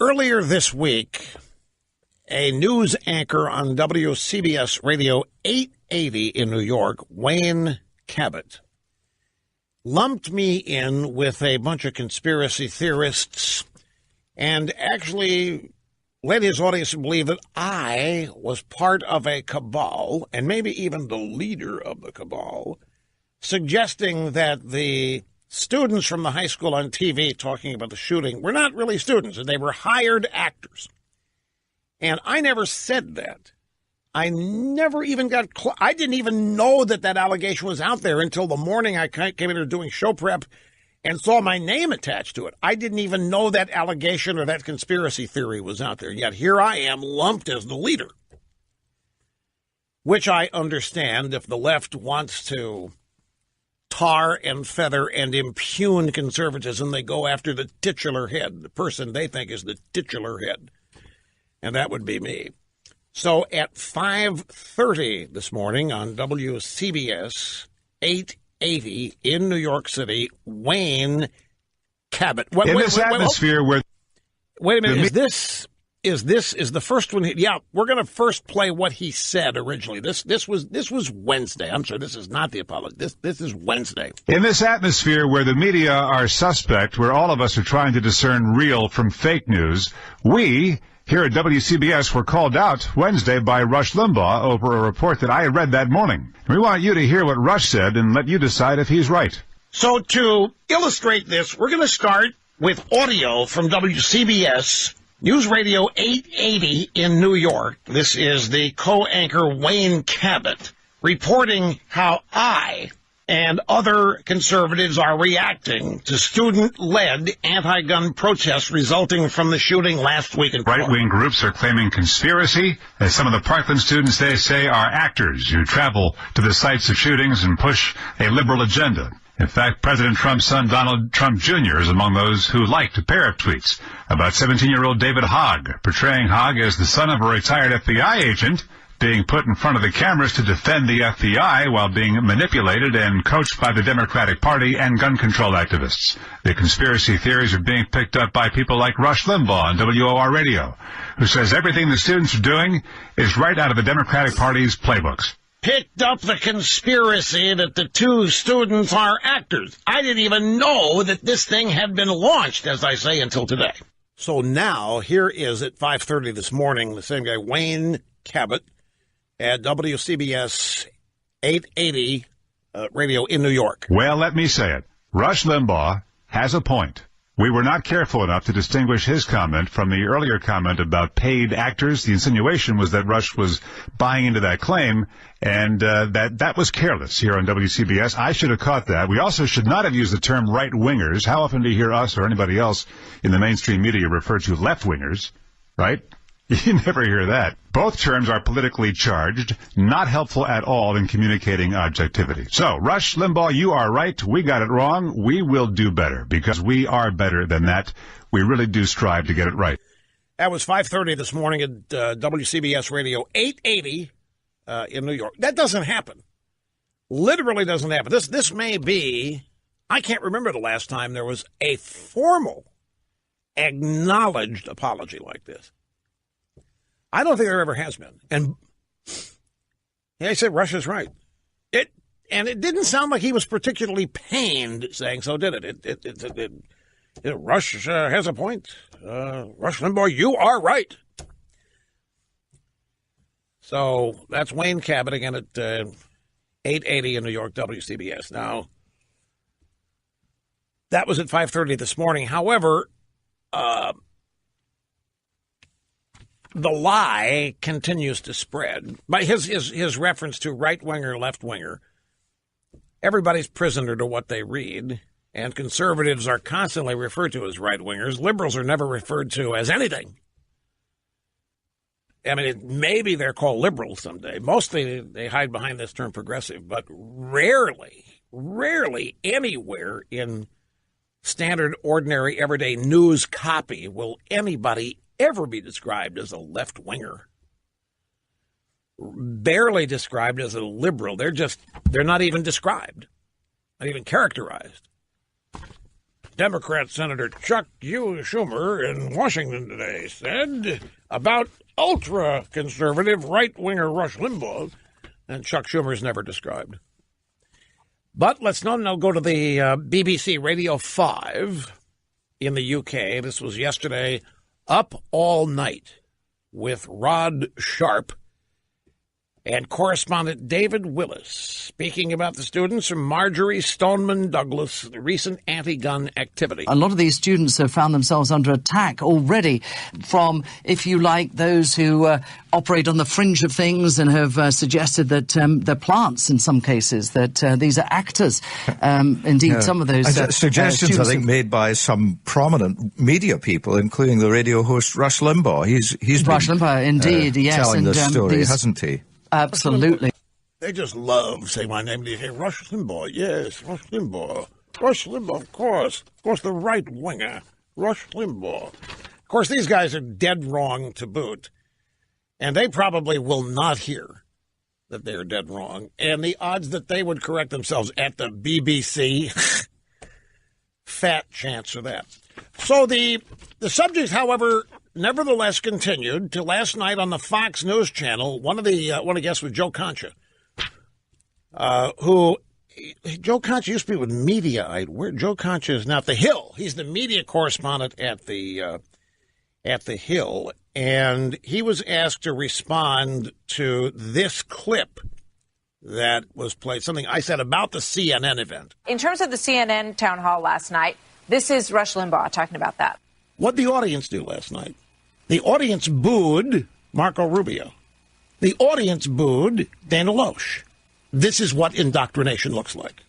Earlier this week, a news anchor on WCBS Radio 880 in New York, Wayne Cabot, lumped me in with a bunch of conspiracy theorists and actually led his audience to believe that I was part of a cabal, and maybe even the leader of the cabal, suggesting that the students from the high school on TV talking about the shooting were not really students, and they were hired actors. And I never said that. I never even got I didn't even know that that allegation was out there until the morning I came in here doing show prep and saw my name attached to it. I didn't even know that allegation or that conspiracy theory was out there. Yet here I am, lumped as the leader, which I understand if the left wants to tar and feather and impugn conservatism, they go after the titular head, the person they think is the titular head, and that would be me. So at 5:30 this morning on WCBS 880 in New York City, Wayne Cabot. Wait a minute, is the first one? Yeah, we're going to first play what he said originally. This was Wednesday. I'm sorry, this is not the apology. This is Wednesday. In this atmosphere where the media are suspect, where all of us are trying to discern real from fake news, we here at WCBS were called out Wednesday by Rush Limbaugh over a report that I had read that morning. We want you to hear what Rush said and let you decide if he's right. So to illustrate this, we're going to start with audio from WCBS News Radio 880 in New York. This is the co-anchor Wayne Cabot reporting how I and other conservatives are reacting to student-led anti-gun protests resulting from the shooting last week in Florida. Right-wing groups are claiming conspiracy, as some of the Parkland students, they say, are actors who travel to the sites of shootings and push a liberal agenda. In fact, President Trump's son, Donald Trump Jr., is among those who liked a pair of tweets about 17-year-old David Hogg, portraying Hogg as the son of a retired FBI agent being put in front of the cameras to defend the FBI while being manipulated and coached by the Democratic Party and gun control activists. The conspiracy theories are being picked up by people like Rush Limbaugh on WOR Radio, who says everything the students are doing is right out of the Democratic Party's playbooks. Picked up the conspiracy that the two students are actors. I didn't even know that this thing had been launched, as I say, until today. So now, here is at 5:30 this morning, the same guy, Wayne Cabot, at WCBS 880 radio in New York. Well, let me say it. Rush Limbaugh has a point. We were not careful enough to distinguish his comment from the earlier comment about paid actors. The insinuation was that Rush was buying into that claim, and that was careless here on WCBS. I should have caught that. We also should not have used the term right-wingers. How often do you hear us or anybody else in the mainstream media refer to left-wingers, right? You never hear that. Both terms are politically charged, not helpful at all in communicating objectivity. So, Rush Limbaugh, you are right. We got it wrong. We will do better, because we are better than that. We really do strive to get it right. That was 5:30 this morning at WCBS Radio 880 in New York. That doesn't happen. Literally doesn't happen. This may be, I can't remember the last time there was a formal, acknowledged apology like this. I don't think there ever has been. And yeah, I said Rush is right. It didn't sound like he was particularly pained saying so, did it? Rush has a point. Rush Limbaugh, you are right. So that's Wayne Cabot again at 880 in New York, WCBS. Now, that was at 5:30 this morning. However, the lie continues to spread. By his reference to right-winger, left-winger, everybody's prisoner to what they read, and conservatives are constantly referred to as right-wingers. Liberals are never referred to as anything. I mean, maybe they're called liberals someday. Mostly they hide behind this term progressive, but rarely anywhere in standard, ordinary, everyday news copy will anybody ever be described as a left-winger. Barely described as a liberal. They're not even described, not even characterized. Democrat Senator Chuck Schumer in Washington today said about ultra-conservative right-winger Rush Limbaugh, and Chuck Schumer is never described. But let's now go to the BBC Radio 5 in the UK. This was yesterday, Up All Night with Rod Sharp and correspondent David Willis speaking about the students from Marjorie Stoneman Douglas, the recent anti-gun activity. A lot of these students have found themselves under attack already from, if you like, those who operate on the fringe of things and have suggested that they're plants in some cases, that these are actors. Indeed, some of those suggestions, I think, made by some prominent media people, including the radio host Rush Limbaugh. He's Rush Limbaugh, indeed, yes, telling this story, hasn't he? Absolutely. They just love saying my name. They say, Rush Limbaugh, yes, Rush Limbaugh. Rush Limbaugh, of course. Of course, the right winger, Rush Limbaugh. Of course, these guys are dead wrong to boot. And they probably will not hear that they're dead wrong. And the odds that they would correct themselves at the BBC, fat chance of that. So the subject, however, nevertheless continued till last night on the Fox News Channel. One of the guests was Joe Concha, Joe Concha used to be with Mediaite. Where Joe Concha is now at The Hill. He's the media correspondent at the Hill, and he was asked to respond to this clip that was played. Something I said about the CNN event. In terms of the CNN town hall last night, this is Rush Limbaugh talking about that. What did the audience do last night? The audience booed Marco Rubio. The audience booed Dana Loesch. This is what indoctrination looks like.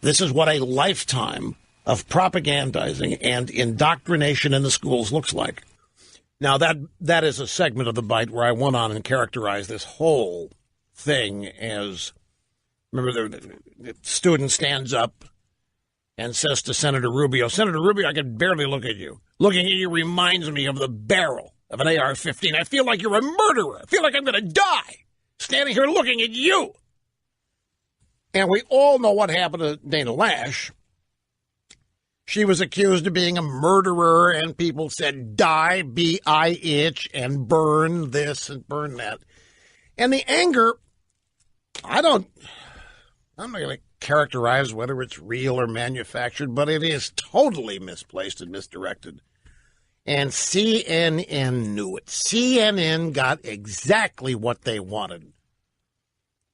This is what a lifetime of propagandizing and indoctrination in the schools looks like. Now, that is a segment of the bite where I went on and characterized this whole thing as, remember, the student stands up and says to Senator Rubio, Senator Rubio, I can barely look at you. Looking at you reminds me of the barrel of an AR-15. I feel like you're a murderer. I feel like I'm going to die standing here looking at you. And we all know what happened to Dana Loesch. She was accused of being a murderer, and people said, die, B-I-H, and burn this and burn that. And the anger, I'm not going to characterize whether it's real or manufactured, but it is totally misplaced and misdirected. And CNN knew it. CNN got exactly what they wanted.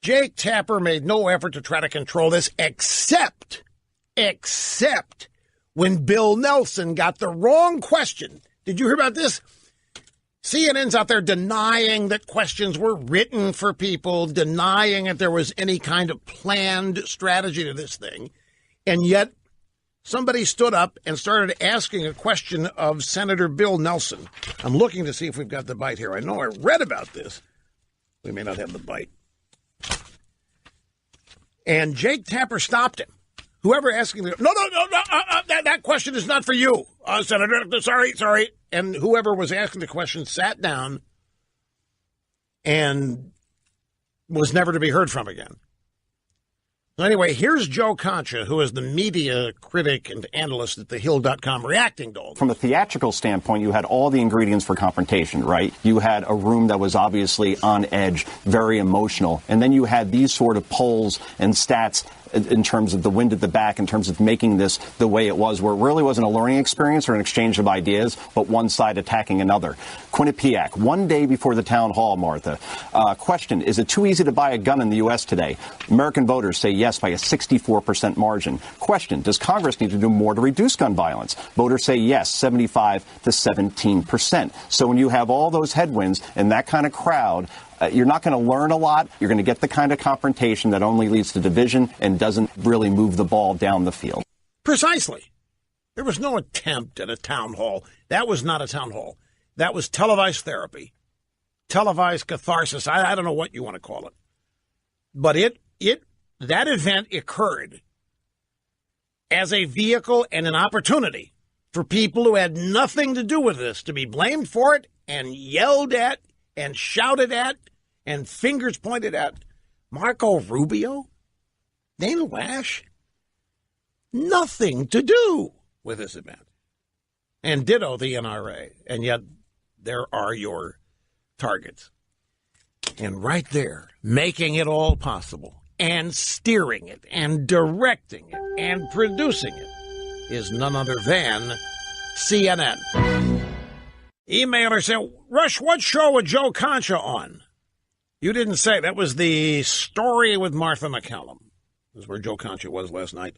Jake Tapper made no effort to try to control this, except when Bill Nelson got the wrong question. Did you hear about this? CNN's out there denying that questions were written for people, denying that there was any kind of planned strategy to this thing. And yet somebody stood up and started asking a question of Senator Bill Nelson. I'm looking to see if we've got the bite here. I know I read about this. We may not have the bite. And Jake Tapper stopped him. Whoever asking no, that question is not for you, Senator. Sorry. And whoever was asking the question sat down and was never to be heard from again. So anyway, here's Joe Concha, who is the media critic and analyst at thehill.com, reacting to all. From a theatrical standpoint, you had all the ingredients for confrontation, right? You had a room that was obviously on edge, very emotional. And then you had these sort of polls and stats in terms of the wind at the back, in terms of making this the way it was, where it really wasn't a learning experience or an exchange of ideas, but one side attacking another. Quinnipiac, one day before the town hall, Martha. Question, is it too easy to buy a gun in the U.S. today? American voters say yes by a 64% margin. Question, does Congress need to do more to reduce gun violence? Voters say yes, 75 to 17%. So when you have all those headwinds and that kind of crowd, you're not going to learn a lot. You're going to get the kind of confrontation that only leads to division and doesn't really move the ball down the field. Precisely. There was no attempt at a town hall. That was not a town hall. That was televised therapy, televised catharsis. I don't know what you want to call it. But that event occurred as a vehicle and an opportunity for people who had nothing to do with this to be blamed for it and yelled at and shouted at and fingers pointed at. Marco Rubio? Dana Loesch? Nothing to do with this event. And ditto the NRA. And yet there are your targets. And right there, making it all possible and steering it and directing it and producing it is none other than CNN. Emailer said, Rush, what show was Joe Concha on? You didn't say. That was the Story with Martha McCallum. This is where Joe Concha was last night.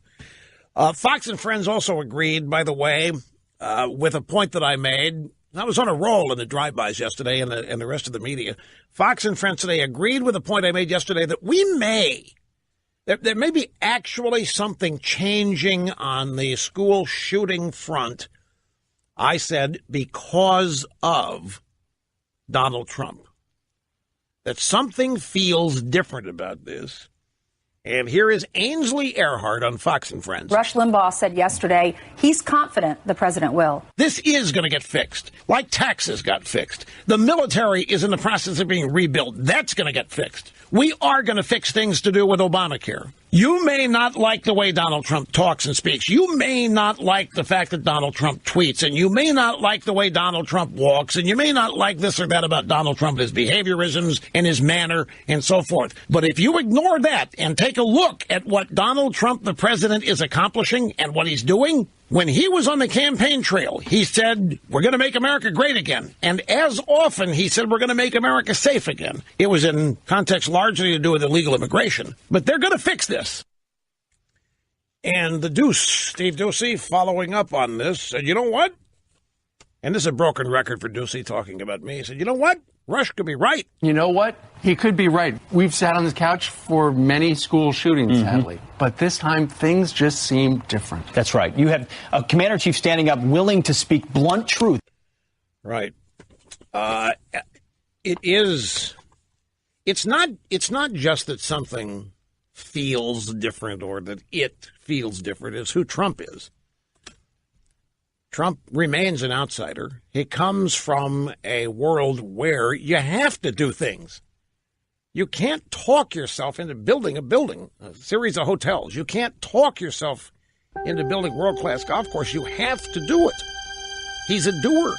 Fox and Friends also agreed, by the way, with a point that I made. I was on a roll in the drive-bys yesterday and the rest of the media. Fox and Friends today agreed with a point I made yesterday that there may be actually something changing on the school shooting front. I said because of Donald Trump. That something feels different about this. And here is Ainsley Earhart on Fox and Friends. Rush Limbaugh said yesterday he's confident the president will. This is going to get fixed, like taxes got fixed. The military is in the process of being rebuilt. That's going to get fixed. We are going to fix things to do with Obamacare. You may not like the way Donald Trump talks and speaks. You may not like the fact that Donald Trump tweets, and you may not like the way Donald Trump walks, and you may not like this or that about Donald Trump, his behaviorisms and his manner and so forth. But if you ignore that and take a look at what Donald Trump, the president, is accomplishing and what he's doing, when he was on the campaign trail, he said, we're going to make America great again. And as often, he said, we're going to make America safe again. It was in context largely to do with illegal immigration. But they're going to fix this. And the Deuce, Steve Ducey, following up on this, said, you know what? And this is a broken record for Ducey talking about me. He said, you know what? Rush could be right. You know what? He could be right. We've sat on this couch for many school shootings, sadly. But this time, things just seem different. That's right. You have a commander-in-chief standing up, willing to speak blunt truth. Right. It's not just that something feels different or that it feels different. It's who Trump is. Trump remains an outsider. He comes from a world where you have to do things. You can't talk yourself into building a series of hotels. You can't talk yourself into building world-class golf course. You have to do it. He's a doer.